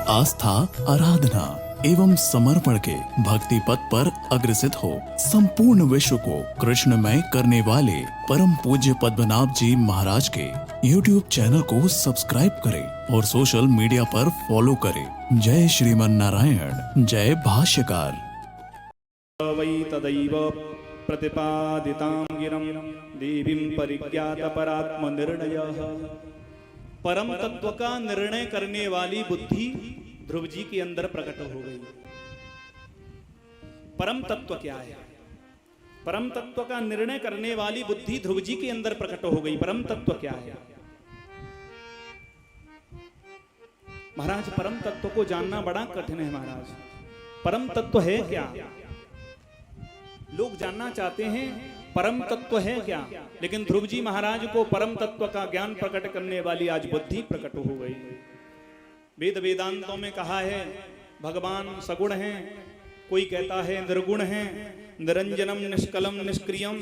आस्था, आराधना एवं समर्पण के भक्ति पथ पर अग्रसित हो संपूर्ण विश्व को कृष्णमय करने वाले परम पूज्य पद्मनाभ जी महाराज के YouTube चैनल को सब्सक्राइब करें और सोशल मीडिया पर फॉलो करें। जय श्रीमन नारायण, जय भाष्यकार। वै तदैव प्रतिपादितां गिरं देवीं परिज्ञात परात्म निर्णयः। परम तत्व का निर्णय करने वाली बुद्धि ध्रुव जी के अंदर प्रकट हो गई। परम तत्व क्या है? परम तत्व का निर्णय करने वाली बुद्धि ध्रुव जी के अंदर प्रकट हो गई। परम तत्व क्या है महाराज? परम तत्व को जानना बड़ा कठिन है महाराज। परम तत्व है क्या? लोग जानना चाहते हैं परम तत्व है क्या, लेकिन ध्रुव जी महाराज को परम तत्व का ज्ञान प्रकट करने वाली आज बुद्धि प्रकट हो गई। वेद वेदांतों में कहा है भगवान सगुण हैं, कोई कहता है निर्गुण हैं, निरंजनम निष्कलम निष्क्रियम,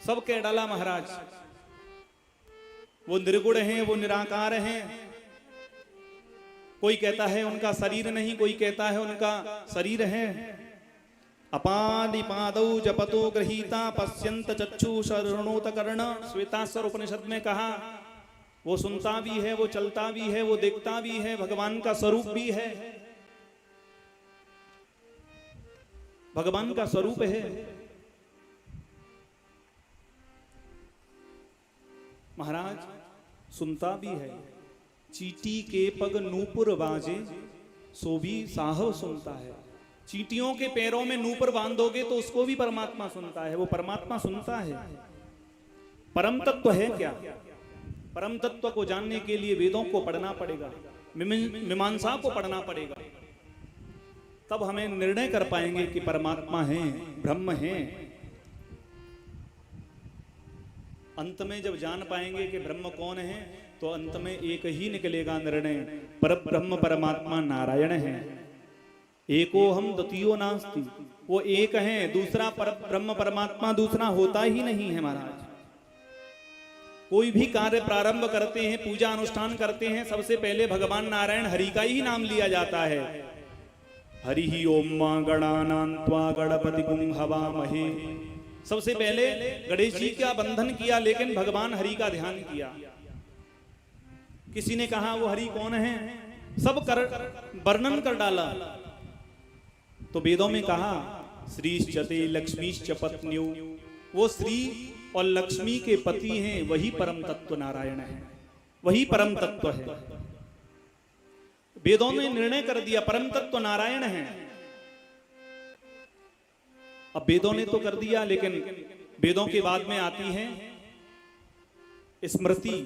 सब कह डाला महाराज। वो निर्गुण हैं, वो निराकार हैं। कोई कहता है उनका शरीर नहीं, कोई कहता है उनका शरीर है। अपादिपादौ जपतो गृहीता पश्यंत चक्षु शरणोत कर्ण। श्वेताश्वर उपनिषद में कहा वो सुनता भी है, वो चलता भी है, वो देखता भी है, भगवान का स्वरूप भी है। भगवान का स्वरूप है। महाराज सुनता भी है। चींटी के पग नूपुर बाजे सो भी साहब सुनता है। चींटियों के पैरों में नूपुर बांधोगे तो उसको भी परमात्मा सुनता है। वो परमात्मा सुनता है। परम तत्व है क्या? परम तत्व को जानने के लिए वेदों को पढ़ना पड़ेगा, मीमांसा को पढ़ना पड़ेगा, तब हमें निर्णय कर पाएंगे कि परमात्मा है, ब्रह्म है। अंत में जब जान पाएंगे कि ब्रह्म कौन है तो अंत में एक ही निकलेगा निर्णय, परब्रह्म परमात्मा नारायण है। एको हम द्वितीयो नास्ति, वो एक है, दूसरा परब्रह्म परमात्मा दूसरा होता ही नहीं है महाराज। कोई भी कार्य प्रारंभ करते हैं, पूजा अनुष्ठान करते हैं, सबसे पहले भगवान नारायण हरि का ही नाम लिया जाता है। हरि ही ओम गणानान्त्वा गणपति गुं हवामहे। सबसे पहले गणेश जी का बंधन किया, लेकिन भगवान हरि का ध्यान किया। किसी ने कहा वो हरि कौन है, सब वर्णन कर डाला। तो वेदों में कहा श्रीश्चते लक्ष्मीश्च पत्न्यौ, वो श्री और लक्ष्मी के पति हैं, वही परम तत्व नारायण है, वही परम तत्व है। वेदों ने निर्णय कर दिया परम तत्व नारायण है। अब वेदों ने तो कर दिया, लेकिन वेदों के बाद में आती है स्मृति।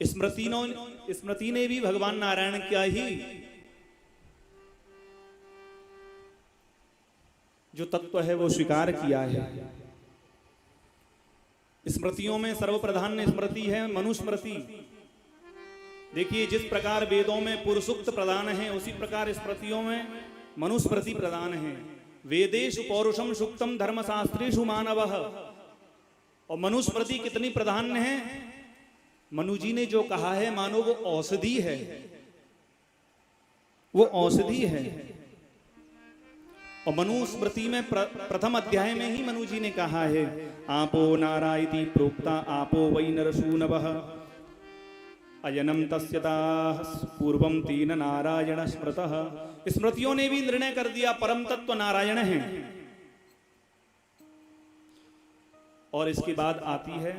स्मृति ने भी भगवान नारायण क्या ही जो तत्व है वो स्वीकार किया है। स्मृतियों में सर्वप्रधान स्मृति है मनुस्मृति। देखिए जिस प्रकार वेदों में पुरुषुक्त प्रधान है, उसी प्रकार स्मृतियों में मनुस्मृति प्रधान है। वेदेषु पौरुषम सुक्तम धर्मशास्त्रेषु मानवः। और मनुस्मृति कितनी प्रधान है? मनु जी ने जो कहा है मानो वो औषधि है, वो औषधि है। और मनुस्मृति में प्रथम अध्याय में ही मनु जी ने कहा है आपो नारायति प्रोक्ता आपो वै नरसूनवः अयनम तस्यताः पूर्वम तीन नारायण स्मृतः। स्मृतियों ने भी निर्णय कर दिया परम तत्व नारायण है। और इसके बाद आती है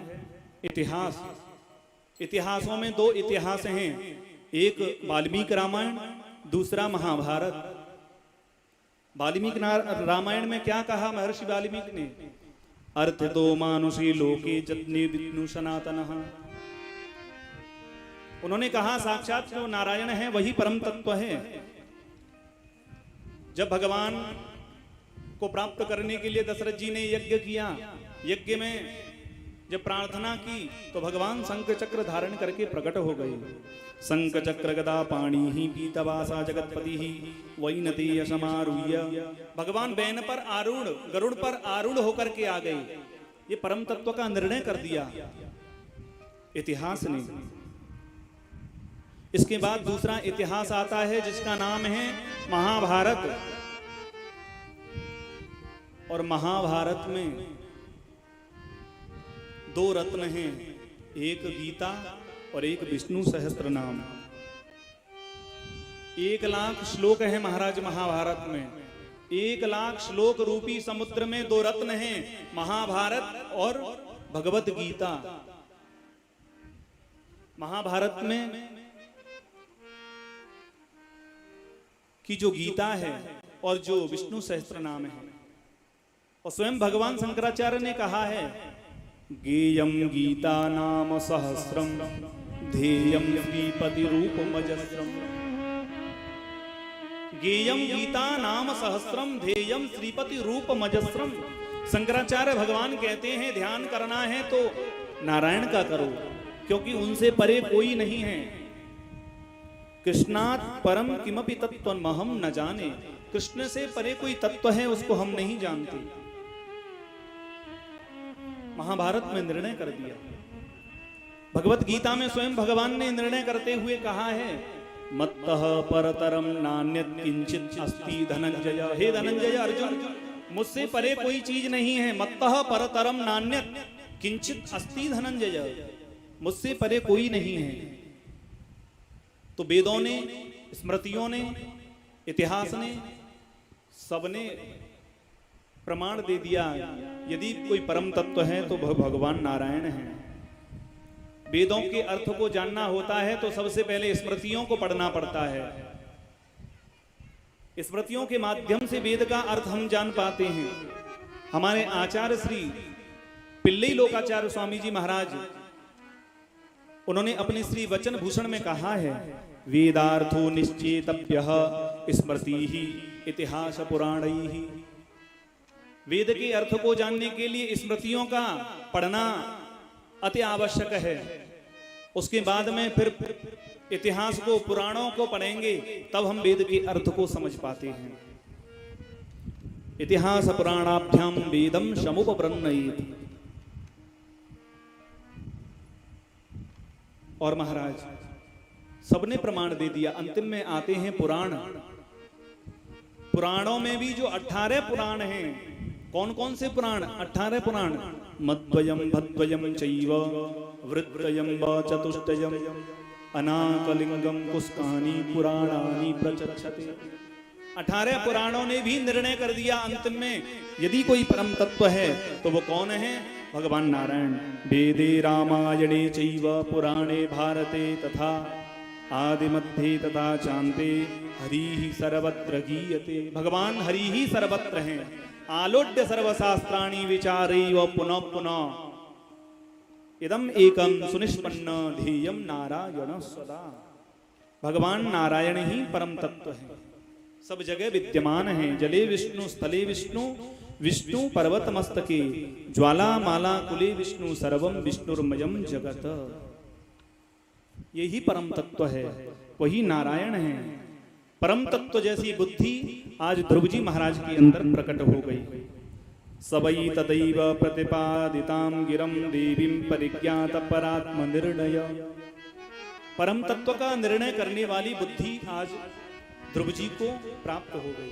इतिहास। इतिहासों में दो इतिहास हैं, एक वाल्मीकि रामायण, दूसरा महाभारत। वाल्मीकि रामायण में क्या कहा महर्षि वाल्मीकि ने? अर्थ तो मानुषी लोके जत्ने विष्णु सनातनः। उन्होंने कहा साक्षात जो नारायण है वही परम तत्व है। जब भगवान को प्राप्त करने के लिए दशरथ जी ने यज्ञ किया, यज्ञ में जब प्रार्थना की तो भगवान शंख चक्र धारण करके प्रकट हो गए। शंख चक्र गदा पाणी ही पीतवासा जगतपति ही वैनतेय समारूह्य। भगवान बैन पर आरूढ़, गरुड़ पर आरूढ़ होकर के आ गए। ये परम तत्व का निर्णय कर दिया इतिहास ने। इसके बाद दूसरा इतिहास आता है जिसका नाम है महाभारत। और महाभारत में दो रत्न हैं, एक गीता और एक विष्णु सहस्त्र नाम। 1,00,000 श्लोक है महाराज महाभारत में। 1,00,000 श्लोक रूपी समुद्र में दो रत्न हैं, महाभारत और भगवत गीता। महाभारत में की जो गीता है और जो विष्णु सहस्त्र नाम है, और स्वयं भगवान शंकराचार्य ने कहा है गेयम गीता नाम सहस्रम ध्येयम श्रीपति रूपमजस्रम। गेयम गीता नाम सहस्रम ध्येयम श्रीपति रूपमजस्रम। शंकराचार्य भगवान कहते हैं ध्यान करना है तो नारायण का करो, क्योंकि उनसे परे कोई नहीं है। कृष्णात् परम किमपि तत्त्वमहं न जाने। कृष्ण से परे कोई तत्व है उसको हम नहीं जानते। महाभारत में निर्णय कर दिया। भगवत गीता में स्वयं भगवान ने निर्णय करते हुए कहा है मत्तः परतरम नान्यत् किंचित् अस्ति धनंजय। हे धनंजय अर्जुन, मुझसे परे कोई चीज नहीं है। मत्तः परतरम नान्यत् किंचित् अस्ति धनंजय, मुझसे परे कोई नहीं है। तो वेदों ने, स्मृतियों ने, इतिहास ने, सबने प्रमाण दे दिया यदि कोई परम तत्व है तो भगवान नारायण है। वेदों के अर्थ को जानना होता है तो सबसे पहले स्मृतियों को पढ़ना पड़ता है। स्मृतियों के माध्यम से वेद का अर्थ हम जान पाते हैं। हमारे आचार्य श्री पिल्लई लोकाचार्य स्वामी जी महाराज, उन्होंने अपने श्री वचन भूषण में कहा है वेदार्थो निश्चेतव्यः स्मृतिः इतिहास पुराणैः। वेद के अर्थ को जानने के लिए स्मृतियों का पढ़ना अति आवश्यक है। उसके बाद में फिर इतिहास को, पुराणों को पढ़ेंगे, तब हम वेद के अर्थ को समझ पाते हैं। इतिहास पुराणाभ्याम वेदम समुपब्रह्मयेत्। और महाराज सबने प्रमाण दे दिया। अंतिम में आते हैं पुराण। पुराणों में भी जो 18 पुराण हैं, कौन कौन से पुराण? 18 पुराण। मद्वयम भद्वयम चैव वृत्रयम व चतुष्टयम अनाकलिंगम कुस्कानि पुराणानि प्रचक्षते। 18 पुराणों ने भी निर्णय कर दिया अंतिम में यदि कोई परम तत्व है तो वो कौन है? भगवान नारायण। वेदे रामायणे चैव पुराणे भारते तथा आदि मध्ये तथा चान्ते हरिः सर्वत्र गीयते। भगवान हरि ही सर्वत्र हैं। आलोड्य सर्वशास्त्राणि विचारैव पुनः पुनः इदम एकम सुनिष्पन्न ध्येयम नारायण सदा। भगवान नारायण ही परम तत्व है, सब जगह विद्यमान है। जले विष्णु स्थले विष्णु विष्णु पर्वत मस्तके ज्वाला माला कुले विष्णु सर्वम विष्णुर्मयम जगत। यही परम तत्व है, वही नारायण है। परम तत्व जैसी बुद्धि आज ध्रुव जी महाराज के अंदर प्रकट हो गई। सबई तदैव प्रतिपादितां गिरं देवीं परिज्ञात परात्म निर्णय। परम तत्व का निर्णय करने वाली बुद्धि आज ध्रुव जी को प्राप्त हो गई।